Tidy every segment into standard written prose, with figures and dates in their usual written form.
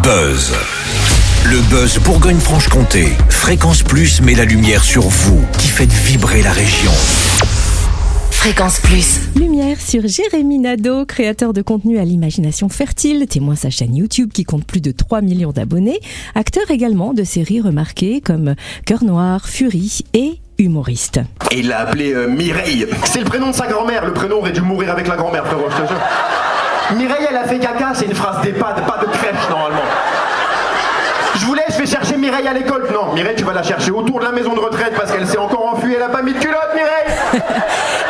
Buzz. Le Buzz Bourgogne-Franche-Comté. Fréquence Plus met la lumière sur vous qui faites vibrer la région. Fréquence Plus. Lumière sur Jérémy Nadeau, créateur de contenu à l'imagination fertile, témoin sa chaîne YouTube qui compte plus de 3 millions d'abonnés, acteur également de séries remarquées comme Cœur Noir, Fury et humoriste. Et il l'a appelée Mireille. C'est le prénom de sa grand-mère. Le prénom aurait dû mourir avec la grand-mère, frérot, je te jure. Mireille, elle a fait caca, c'est une phrase d'EHPAD, pas de crèche normalement. Je vais chercher Mireille à l'école. Non, Mireille, tu vas la chercher autour de la maison de retraite parce qu'elle s'est encore enfuie, elle a pas mis de culotte, Mireille.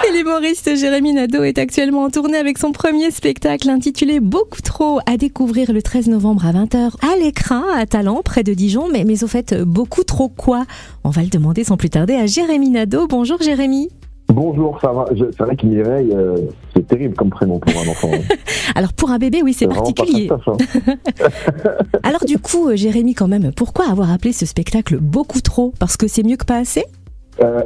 Et l'humoriste Jérémy Nadeau est actuellement en tournée avec son premier spectacle intitulé Beaucoup trop, à découvrir le 13 novembre à 20h à l'Écrin, à Talent, près de Dijon. Mais au fait, beaucoup trop quoi ? On va le demander sans plus tarder à Jérémy Nadeau. Bonjour Jérémy. Bonjour, ça va. C'est vrai que Mireille, c'est terrible comme prénom pour un enfant. Alors pour un bébé, oui, c'est particulier. Alors du coup, Jérémy, quand même, pourquoi avoir appelé ce spectacle Beaucoup trop ? Parce que c'est mieux que pas assez ?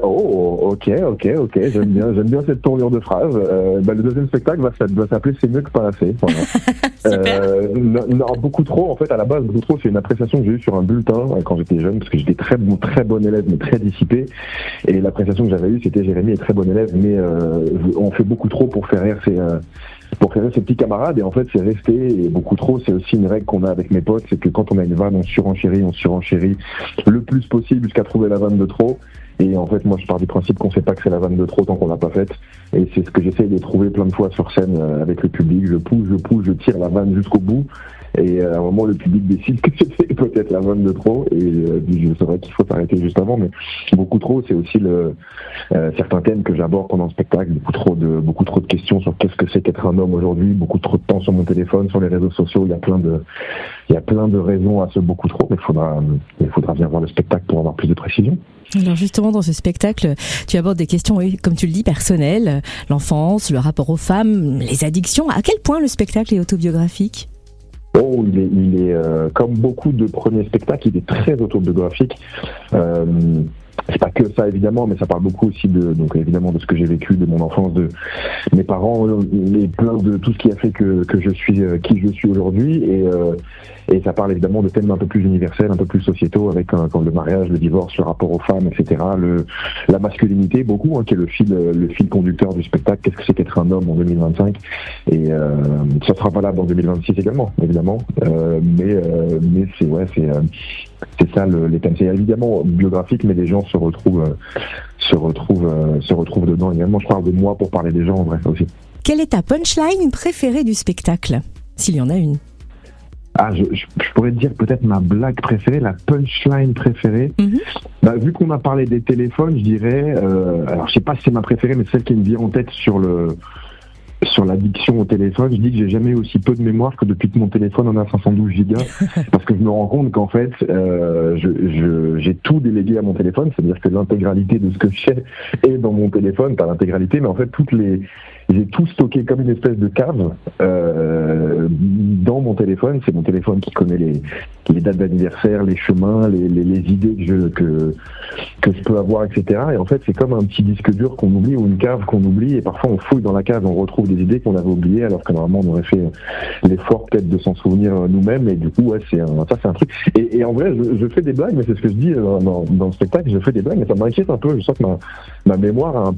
Ok, j'aime bien cette tournure de phrase. Le deuxième spectacle va s'appeler C'est mieux que pas assez. Voilà. Super. Non, beaucoup trop, en fait, à la base, beaucoup trop, c'est une appréciation que j'ai eue sur un bulletin quand j'étais jeune, parce que j'étais très bon élève, mais très dissipé. Et l'appréciation que j'avais eue, c'était Jérémy est très bon élève, mais on fait beaucoup trop pour faire rire ses petits camarades. Et en fait, c'est resté, et beaucoup trop, c'est aussi une règle qu'on a avec mes potes, c'est que quand on a une vanne, on surenchérit le plus possible jusqu'à trouver la vanne de trop. Et en fait, moi, je pars du principe qu'on sait pas que c'est la vanne de trop tant qu'on l'a pas faite. Et c'est ce que j'essaye de trouver plein de fois sur scène avec le public. Je pousse, je tire la vanne jusqu'au bout. Et à un moment, le public décide que c'était peut-être la vanne de trop. Et c'est vrai qu'il faut s'arrêter juste avant. Mais beaucoup trop, c'est aussi certains thèmes que j'aborde pendant le spectacle. Beaucoup trop de questions sur qu'est-ce que c'est qu'être un homme aujourd'hui. Beaucoup trop de temps sur mon téléphone, sur les réseaux sociaux. Il y a plein de raisons à ce beaucoup trop. Mais il faudra venir voir le spectacle pour avoir plus de précision. Alors justement, dans ce spectacle, tu abordes des questions, comme tu le dis, personnelles, l'enfance, le rapport aux femmes, les addictions. À quel point le spectacle est autobiographique ? Il est comme beaucoup de premiers spectacles, il est très autobiographique. C'est pas que ça évidemment, mais ça parle beaucoup aussi donc évidemment de ce que j'ai vécu, de mon enfance, de mes parents, et plein de tout ce qui a fait que je suis qui je suis aujourd'hui, et ça parle évidemment de thèmes un peu plus universels, un peu plus sociétaux, avec comme le mariage, le divorce, le rapport aux femmes, etc. La masculinité, beaucoup, qui est le fil conducteur du spectacle. Qu'est-ce que c'est qu'être un homme en 2025 ? Et ça sera valable en 2026 également, évidemment. Mais c'est ça les thèmes. C'est évidemment biographique, mais les gens se retrouvent dedans. Également, je parle de moi pour parler des gens en vrai aussi. Quelle est ta punchline préférée du spectacle, s'il y en a une ? Je pourrais te dire peut-être ma blague préférée, la punchline préférée. Vu qu'on a parlé des téléphones, je dirais, alors je sais pas si c'est ma préférée, mais celle qui me vient en tête sur l'addiction au téléphone, je dis que j'ai jamais eu aussi peu de mémoire que depuis que mon téléphone en a 512 gigas, parce que je me rends compte qu'en fait, j'ai tout délégué à mon téléphone, c'est-à-dire que l'intégralité de ce que je fais est dans mon téléphone, pas l'intégralité, mais en fait j'ai tout stocké comme une espèce de cave dans mon téléphone. C'est mon téléphone qui connaît les dates d'anniversaire, les chemins, les idées que je peux avoir, etc. Et en fait, c'est comme un petit disque dur qu'on oublie ou une cave qu'on oublie. Et parfois, on fouille dans la cave, on retrouve des idées qu'on avait oubliées, alors que normalement, on aurait fait l'effort peut-être de s'en souvenir nous-mêmes. Et du coup, c'est un truc. Et en vrai, je fais des blagues, mais c'est ce que je dis dans le spectacle. Je fais des blagues, mais ça m'inquiète un peu. Je sens que ma mémoire a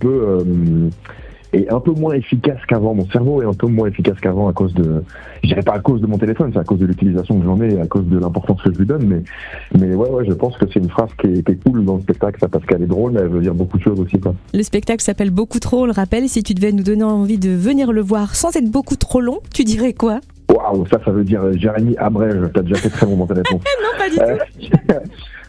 est un peu moins efficace qu'avant. Mon cerveau est un peu moins efficace qu'avant à cause je dirais pas à cause de mon téléphone, c'est à cause de l'utilisation que j'en ai, à cause de l'importance que je lui donne, mais ouais, je pense que c'est une phrase qui est cool dans le spectacle, ça, parce qu'elle est drôle, mais elle veut dire beaucoup de choses aussi, quoi. Le spectacle s'appelle Beaucoup trop, on le rappelle. Si tu devais nous donner envie de venir le voir sans être beaucoup trop long, tu dirais quoi ? Waouh, ça veut dire Jérémy Abrège, t'as déjà fait très bon dans ta réponse. Non, pas du tout.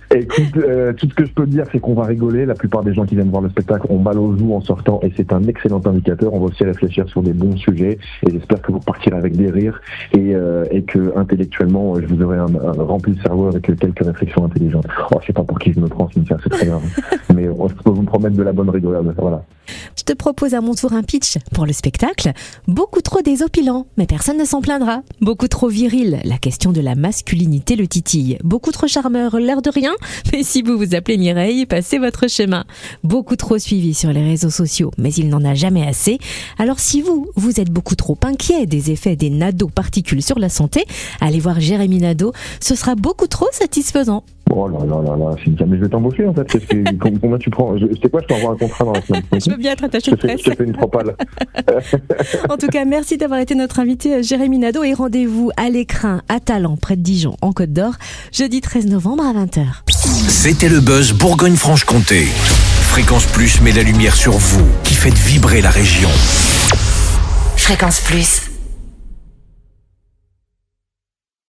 Écoute, tout ce que je peux te dire, c'est qu'on va rigoler. La plupart des gens qui viennent voir le spectacle ont mal aux joues en sortant, et c'est un excellent indicateur. On va aussi réfléchir sur des bons sujets, et j'espère que vous partirez avec des rires, et que intellectuellement, je vous aurai rempli le cerveau avec quelques réflexions intelligentes. Je sais pas pour qui je me prends, c'est très grave. Mais je peux vous promettre de la bonne rigolade, voilà. te propose à mon tour un pitch pour le spectacle. Beaucoup trop désopilant, mais personne ne s'en plaindra. Beaucoup trop viril, la question de la masculinité le titille. Beaucoup trop charmeur, l'air de rien, mais si vous vous appelez Mireille, passez votre chemin. Beaucoup trop suivi sur les réseaux sociaux, mais il n'en a jamais assez. Alors si vous êtes beaucoup trop inquiet des effets des nado-particules sur la santé, allez voir Jérémy Nadeau, ce sera beaucoup trop satisfaisant. Oh là là là là, Cynthia, mais je vais t'embaucher en fait. Combien tu prends? C'est quoi, je t'envoie un contrat dans la semaine. Je veux bien être attaché de presse. Je te fais une propale. En tout cas, merci d'avoir été notre invité Jérémy Nadeau et rendez-vous à l'Écrin à Talent, près de Dijon, en Côte d'Or, jeudi 13 novembre à 20h. C'était le buzz Bourgogne-Franche-Comté. Fréquence Plus met la lumière sur vous, qui faites vibrer la région. Fréquence Plus.